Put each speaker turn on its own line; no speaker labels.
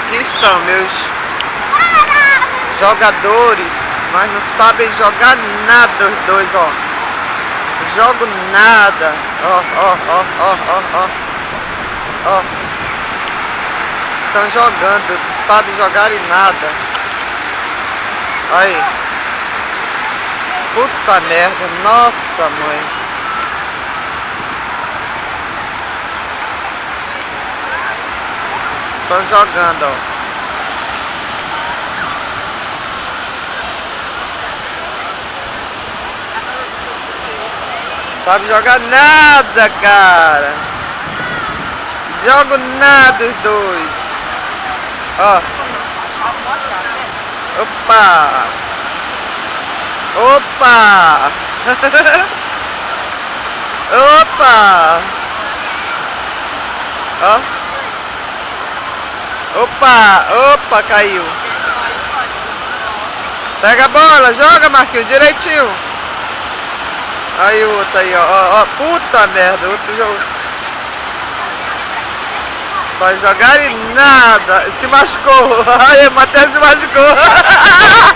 Aqui estão meus jogadores, mas não sabem jogar nada os dois, ó. Não jogo nada. Ó. Estão jogando, não sabem jogar em nada. Aí. Puta merda, nossa mãe. Estão jogando, ó. Sabe jogar nada, cara. Jogo nada os dois. Ó. Opa. Opa. Opa. Ó. Opa, caiu. Pega a bola, joga, Marquinhos, direitinho. Aí o outro aí, ó, puta merda, outro jogo. Vai jogar em nada, se machucou. Aí, o Matheus se machucou.